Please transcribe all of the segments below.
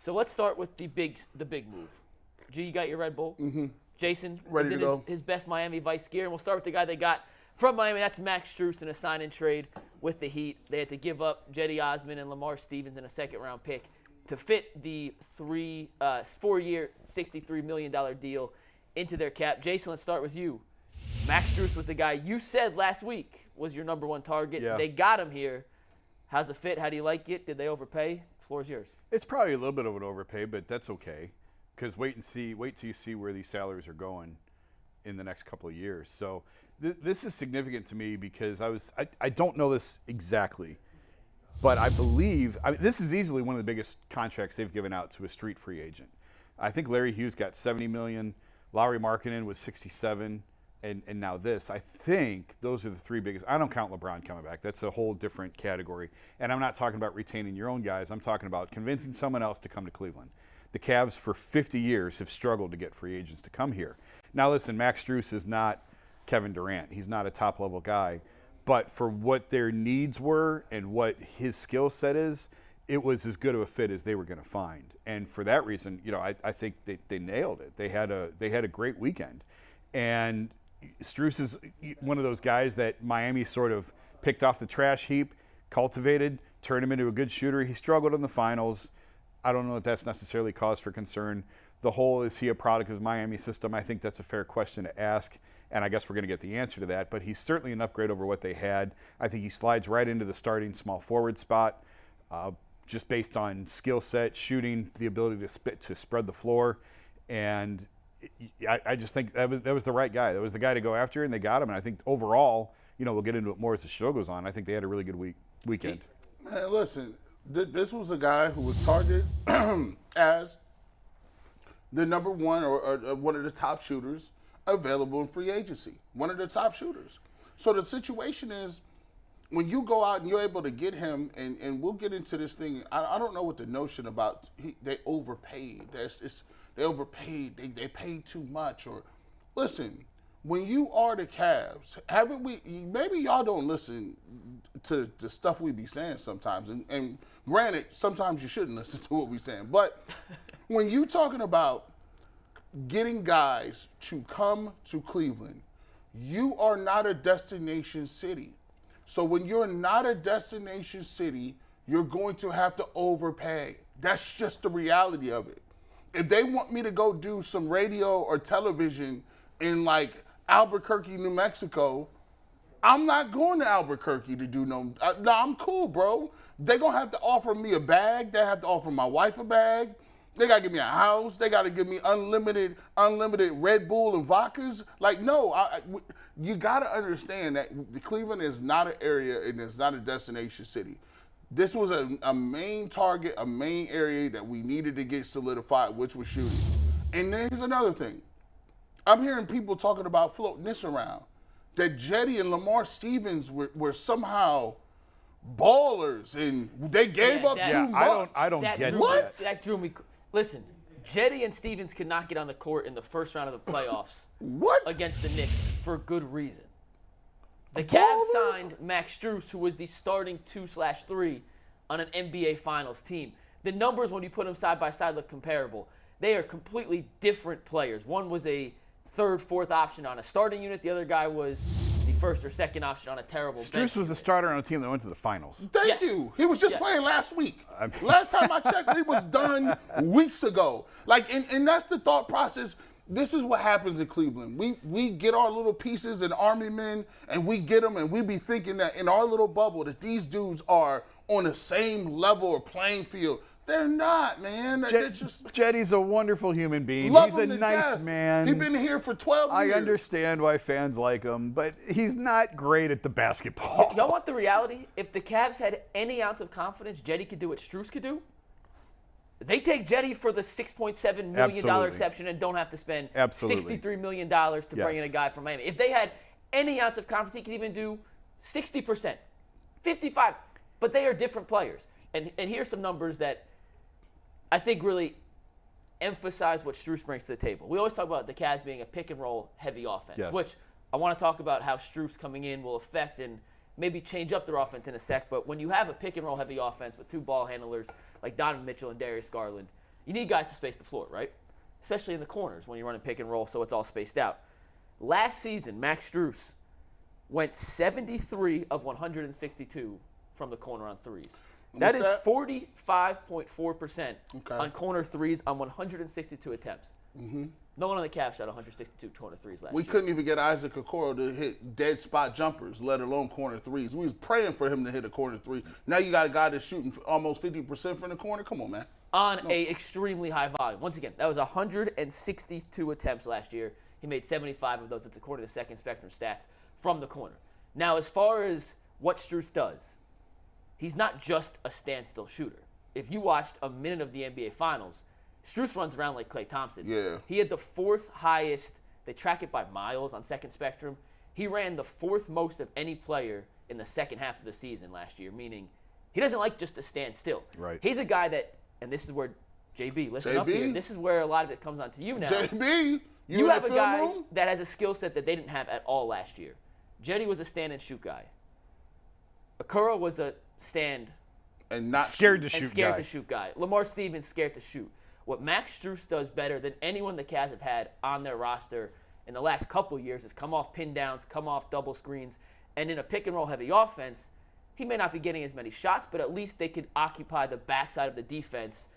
So let's start with the big move. G, you got your Red Bull? Mm-hmm. Jason, ready to go. His best Miami Vice gear. And we'll start with the guy they got from Miami. That's Max Strus in a sign-and trade with the Heat. They had to give up Cedi Osman and Lamar Stevens in a second-round pick to fit the 4-year, $63 million deal into their cap. Jason, let's start with you. Max Strus was the guy you said last week was your number one target. Yeah. They got him here. How's the fit? How do you like it? Did they overpay? The floor is yours. It's probably a little bit of an overpay, but that's okay. Because wait till you see where these salaries are going in the next couple of years. So this is significant to me because I don't know this exactly, but I believe this is easily one of the biggest contracts they've given out to a street free agent. I think Larry Hughes got $70 million, Lauri Markkanen was $67, and now this. I think those are the three biggest. I don't count LeBron coming back. That's a whole different category. And I'm not talking about retaining your own guys. I'm talking about convincing someone else to come to Cleveland. The Cavs for 50 years have struggled to get free agents to come here. Now listen, Max Strus is not Kevin Durant. He's not a top-level guy. But for what their needs were and what his skill set is, it was as good of a fit as they were going to find. And for that reason, I think they nailed it. They had a great weekend. And Strus is one of those guys that Miami sort of picked off the trash heap, cultivated, turned him into a good shooter. He struggled in the finals. I don't know if that's necessarily cause for concern. The whole, is he a product of the Miami system? I think that's a fair question to ask, and I guess we're going to get the answer to that. But he's certainly an upgrade over what they had. I think he slides right into the starting small forward spot, just based on skill set, shooting, the ability to spread the floor. And I just think that was the right guy. That was the guy to go after, and they got him. And I think overall, we'll get into it more as the show goes on. I think they had a really good weekend. Man, listen. This was a guy who was targeted as the number one or one of the top shooters available in free agency. One of the top shooters. So the situation is, when you go out and you're able to get him, and we'll get into this thing. I don't know what the notion about they overpaid. They overpaid. They paid too much. Or listen. When you are the Cavs, haven't we? Maybe y'all don't listen to the stuff we be saying sometimes. And granted, sometimes you shouldn't listen to what we saying. But when you talking about getting guys to come to Cleveland, you are not a destination city. So when you're not a destination city, you're going to have to overpay. That's just the reality of it. If they want me to go do some radio or television in Albuquerque, New Mexico, I'm not going to Albuquerque to do no, I'm cool, bro. They gonna have to offer me a bag. They have to offer my wife a bag. They gotta give me a house. They gotta give me unlimited Red Bull and vodkas. You gotta understand that Cleveland is not an area and it's not a destination city. This was a main target, a main area that we needed to get solidified, which was shooting. And then here's another thing. I'm hearing people talking about floating this around, that Cedi and Lamar Stevens were somehow ballers and they gave up too much. I don't get that. That drew me. Listen, Cedi and Stevens could not get on the court in the first round of the playoffs against the Knicks for good reason. The Cavs signed Max Strus, who was the starting 2/3 on an NBA Finals team. The numbers, when you put them side by side, look comparable. They are completely different players. One was a third, fourth option on a starting unit. The other guy was the first or second option on a terrible bench. Strus was a starter on a team that went to the finals. Thank you. He was just playing last week. Last time I checked, he was done weeks ago. And that's the thought process. This is what happens in Cleveland. We get our little pieces and army men, and we get them, and we be thinking that in our little bubble that these dudes are on the same level or playing field. They're not, man. Cedi's a wonderful human being. Love He's a him to nice death. man. He's been here for 12 years. I understand why fans like him, but he's not great at the basketball. Y'all want the reality? If the Cavs had any ounce of confidence Cedi could do what Strus could do, they take Cedi for the $6.7 million exception and don't have to spend $63 million to bring in a guy from Miami. If they had any ounce of confidence, he could even do 60%, 55%. But they are different players. And here's some numbers that I think really emphasize what Strus brings to the table. We always talk about the Cavs being a pick-and-roll heavy offense, which I want to talk about how Strus coming in will affect and maybe change up their offense in a sec. But when you have a pick-and-roll heavy offense with two ball handlers like Donovan Mitchell and Darius Garland, You need guys to space the floor, right? Especially in the corners when you're running pick and roll, so it's all spaced out. Last season, Max Strus went 73 of 162 from the corner on threes. That is 45.4% on corner threes on 162 attempts. Mm-hmm. No one on the Cavs shot 162 corner threes last year. We couldn't even get Isaac Okoro to hit dead spot jumpers, let alone corner threes. We was praying for him to hit a corner three. Now you got a guy that's shooting almost 50% from the corner. Come on, man. On a extremely high volume. Once again, that was 162 attempts last year. He made 75 of those. It's according to Second Spectrum stats from the corner. Now, as far as what Strus does, he's not just a standstill shooter. If you watched a minute of the NBA Finals, Strus runs around like Klay Thompson. Yeah. He had the fourth highest, they track it by miles on Second Spectrum. He ran the fourth most of any player in the second half of the season last year, meaning he doesn't like just to stand still. Right. He's a guy that, and this is where, JB, listen up here. This is where a lot of it comes on to you now. JB, you have a guy that has a skill set that they didn't have at all last year. Cedi was a stand and shoot guy. Okoro was a stand and not scared to shoot guy. Lamar Stevens scared to shoot. What Max Strus does better than anyone the Cavs have had on their roster in the last couple of years is come off pin downs, come off double screens, and in a pick and roll heavy offense, he may not be getting as many shots, but at least they could occupy the backside of the defense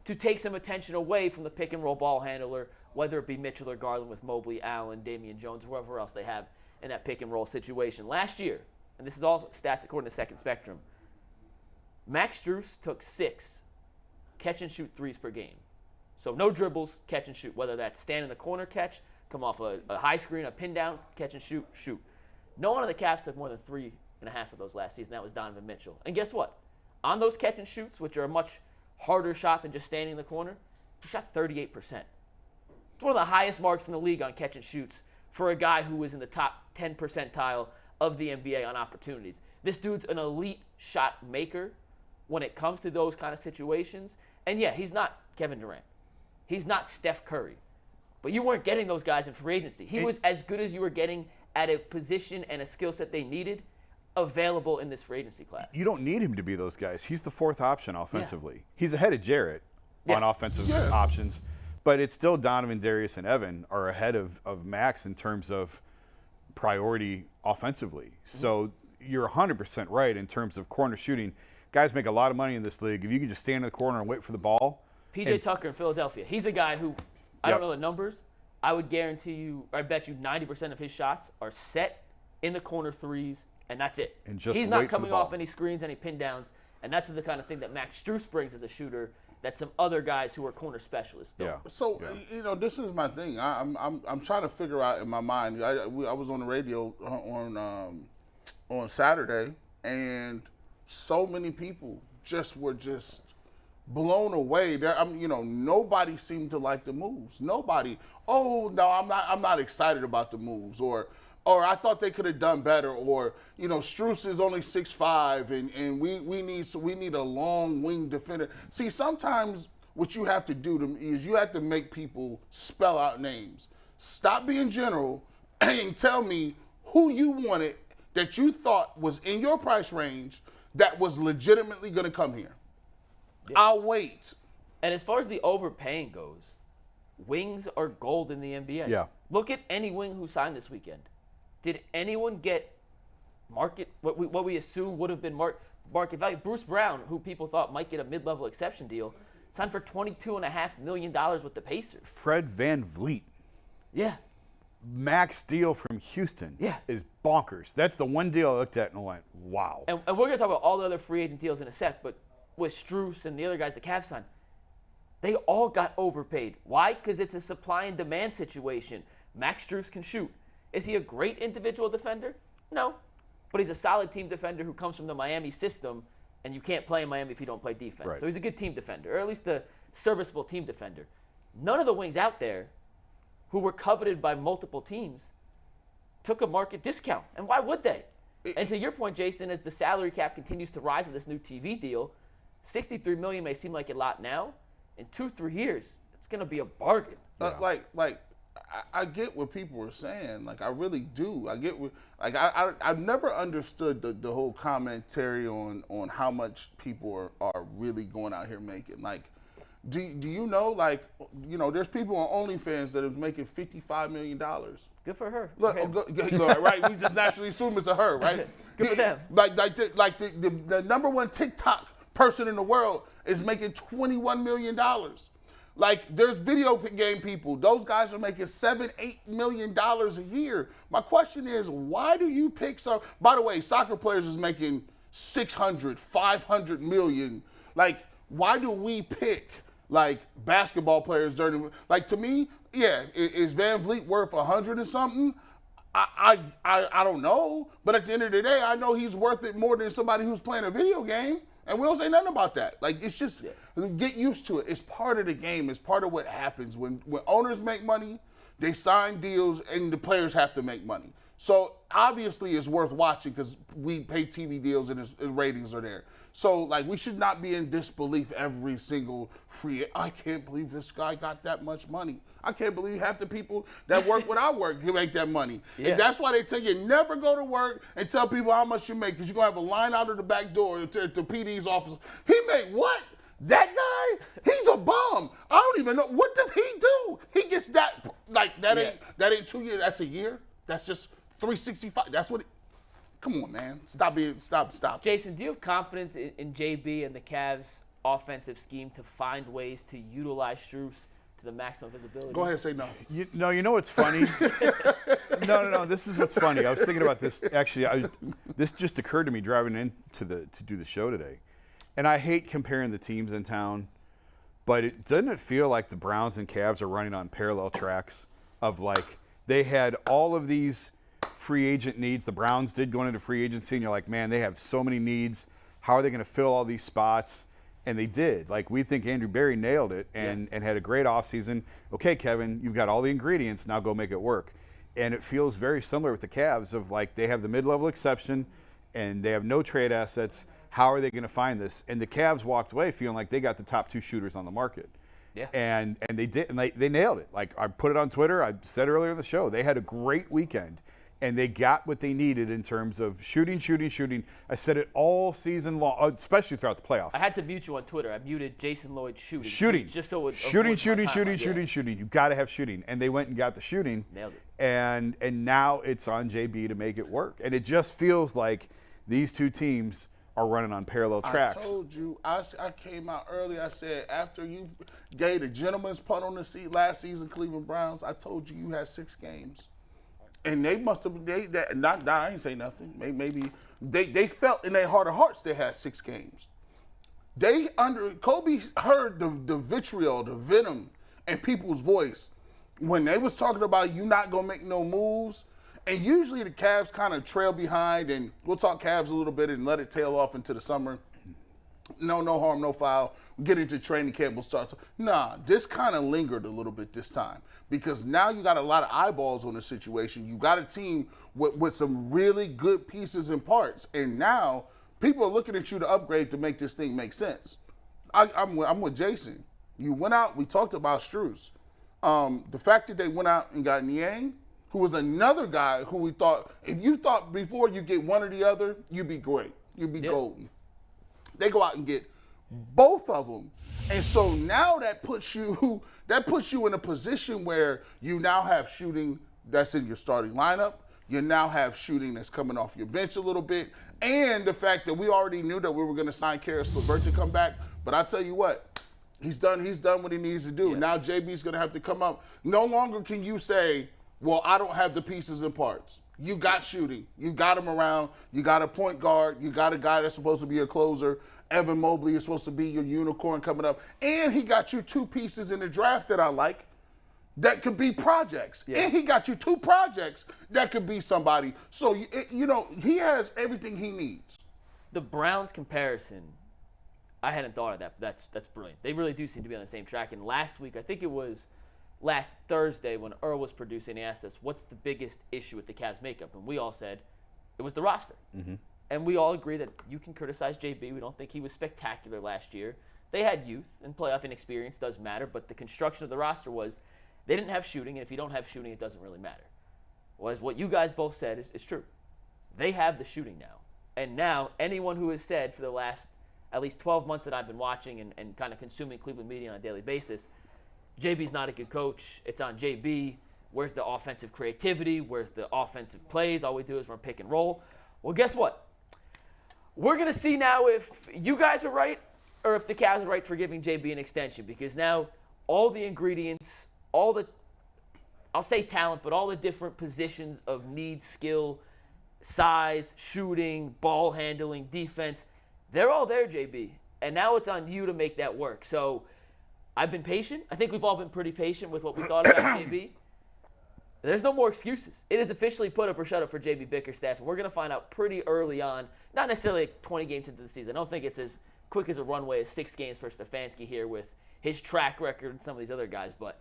to take some attention away from the pick and roll ball handler, whether it be Mitchell or Garland with Mobley, Allen, Damian Jones, or whoever else they have in that pick and roll situation. Last year, and this is all stats according to Second Spectrum, Max Strus took 6 catch and shoot threes per game. So no dribbles, catch and shoot, whether that's stand in the corner catch, come off a high screen, a pin down, catch and shoot, shoot. No one of the Cavs took more than 3.5 of those last season. That was Donovan Mitchell. And guess what? On those catch and shoots, which are a much harder shot than just standing in the corner, he shot 38%. It's one of the highest marks in the league on catch and shoots for a guy who was in the top 10 percentile of the NBA on opportunities. This dude's an elite shot maker when it comes to those kind of situations. And yeah, he's not Kevin Durant. He's not Steph Curry. But you weren't getting those guys in free agency. He was as good as you were getting at a position and a skill set they needed available in this free agency class. You don't need him to be those guys. He's the fourth option offensively. Yeah. He's ahead of Jarrett on offensive options. But it's still Donovan, Darius, and Evan are ahead of Max in terms of priority offensively. Mm-hmm. So you're 100% right in terms of corner shooting. Guys make a lot of money in this league. If you can just stand in the corner and wait for the ball. PJ Tucker in Philadelphia. He's a guy who, I don't know the numbers, I would guarantee you, I bet you 90% of his shots are set in the corner threes, and that's it. And just he's not coming off any screens, any pin downs, and that's the kind of thing that Max Strus brings as a shooter that some other guys who are corner specialists don't. Yeah. So, you know, this is my thing. I'm trying to figure out in my mind. I was on the radio on Saturday, and so many people were blown away. Nobody seemed to like the moves. Nobody. Oh no, I'm not excited about the moves, or I thought they could have done better, or Strus is only 6'5", and we need a long wing defender. See, sometimes what you have to do is you have to make people spell out names. Stop being general and tell me who you wanted that you thought was in your price range that was legitimately going to come here. Yeah. I'll wait. And as far as the overpaying goes, wings are gold in the NBA. Yeah. Look at any wing who signed this weekend. Did anyone get what we assume would have been market value? Bruce Brown, who people thought might get a mid-level exception deal, signed for $22.5 million with the Pacers. Fred VanVleet. Yeah. Max deal from Houston is bonkers. That's the one deal I looked at and went, wow. And we're going to talk about all the other free agent deals in a sec, but with Strus and the other guys the Cavs signed, they all got overpaid. Why? Because it's a supply and demand situation. Max Strus can shoot. Is he a great individual defender? No. But he's a solid team defender who comes from the Miami system, and you can't play in Miami if you don't play defense. Right. So he's a good team defender, or at least a serviceable team defender. None of the wings out there who were coveted by multiple teams took a market discount. And why would they? And to your point, Jason, as the salary cap continues to rise with this new TV deal, $63 million may seem like a lot now. In 2-3 years, it's going to be a bargain. I get what people are saying. Like, I really do. I get what, like, I've never understood the whole commentary on how much people are really going out here making. Like, Do you know, like, there's people on OnlyFans that are making $55 million. Good for her. Look, right? We just naturally assume it's a her, right? Good for them. Like the number one TikTok person in the world is making $21 million. Like, there's video game people. Those guys are making $7-8 million a year. My question is, why do you pick some? By the way, soccer players is making $600, $500 million. Like, why do we pick like basketball players during? Like, to me, yeah, is Van Vliet worth 100 and something? I don't know. But at the end of the day, I know he's worth it more than somebody who's playing a video game. And we don't say nothing about that. Like, it's just, get used to it. It's part of the game. It's part of what happens. When owners make money, they sign deals, and the players have to make money. So, obviously, it's worth watching because we pay TV deals and ratings are there. So, like, we should not be in disbelief every single I can't believe this guy got that much money. I can't believe half the people that work without work can make that money. Yeah. And that's why they tell you never go to work and tell people how much you make, because you're going to have a line out of the back door to PD's office. He made what? That guy? He's a bum. I don't even know. What does he do? He gets that. Like, that ain't 2 years. That's a year. That's just 365. That's what come on, man. Stop. Jason, do you have confidence in JB and the Cavs' offensive scheme to find ways to utilize Strus to the maximum visibility? Go ahead and say no. You know what's funny? No. This is what's funny. I was thinking about this. Actually, this just occurred to me driving in to do the show today. And I hate comparing the teams in town, but doesn't it feel like the Browns and Cavs are running on parallel tracks of, like, they had all of these free agent needs. The Browns did going into free agency, and you're like, man, they have so many needs. How are they going to fill all these spots? And they did. Like, we think Andrew Berry nailed it and had a great offseason. Okay, Kevin, you've got all the ingredients. Now go make it work. And it feels very similar with the Cavs of, like, they have the mid-level exception, and they have no trade assets. How are they going to find this? And the Cavs walked away feeling like they got the top two shooters on the market. Yeah. And they did, and they nailed it. Like, I put it on Twitter. I said earlier in the show, they had a great weekend. And they got what they needed in terms of shooting. I said it all season long, especially throughout the playoffs. I had to mute you on Twitter. I muted Jason Lloyd shooting. Just so it shooting. You got to have shooting. And they went and got the shooting. Nailed it. And now it's on JB to make it work. And it just feels like these two teams are running on parallel tracks. I told you, I came out early. I said, after you gave the gentleman's punt on the seat last season, Cleveland Browns, I told you had 6 games. And they must have, I ain't say nothing. Maybe they felt in their heart of hearts they had 6 games. Koby heard the vitriol, the venom in people's voice when they was talking about you not going to make no moves. And usually the Cavs kind of trail behind, and we'll talk Cavs a little bit and let it tail off into the summer. No harm, no foul. We'll get into training camp, we'll start. This kind of lingered a little bit this time because now you got a lot of eyeballs on the situation. You got a team with some really good pieces and parts, and now people are looking at you to upgrade to make this thing make sense. I'm with Jason. You went out, we talked about Strus. The fact that they went out and got Niang, who was another guy who we thought, if you thought before you get one or the other, you'd be great. You'd be golden. They go out and get both of them. And so now that puts you in a position where you now have shooting that's in your starting lineup. You now have shooting that's coming off your bench a little bit. And the fact that we already knew that we were going to sign Caris LeVert to come back. But I tell you what, he's done what he needs to do. Yeah. Now JB's going to have to come up. No longer can you say, well, I don't have the pieces and parts. You got shooting. You got him around. You got a point guard. You got a guy that's supposed to be a closer. Evan Mobley is supposed to be your unicorn coming up. And he got you 2 pieces in the draft that I like that could be projects. Yeah. And he got you 2 projects that could be somebody. So, he has everything he needs. The Browns comparison, I hadn't thought of that, but that's brilliant. They really do seem to be on the same track. And last week, I think it was last Thursday when Earl was producing, he asked us, what's the biggest issue with the Cavs makeup? And we all said it was the roster. Mm-hmm. And we all agree that you can criticize JB. We don't think he was spectacular last year. They had youth, and playoff inexperience does matter, but the construction of the roster was they didn't have shooting, and if you don't have shooting, it doesn't really matter. Well, as what you guys both said is true. They have the shooting now. And now anyone who has said for the last at least 12 months that I've been watching and kind of consuming Cleveland media on a daily basis, JB's not a good coach. It's on JB. Where's the offensive creativity? Where's the offensive plays? All we do is run pick and roll. Well, guess what? We're going to see now if you guys are right or if the Cavs are right for giving JB an extension, because now all the ingredients, all the, I'll say talent, but all the different positions of need, skill, size, shooting, ball handling, defense, they're all there, JB. And now it's on you to make that work. So I've been patient. I think we've all been pretty patient with what we thought about JB. There's no more excuses. It is officially put up or shut up for JB Bickerstaff, and we're going to find out pretty early on, not necessarily like 20 games into the season. I don't think it's as quick as a runway as 6 games for Stefanski here with his track record and some of these other guys, but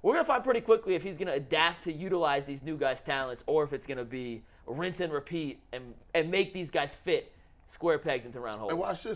we're going to find pretty quickly if he's going to adapt to utilize these new guys' talents or if it's going to be rinse and repeat and make these guys fit square pegs into round holes. And watch this.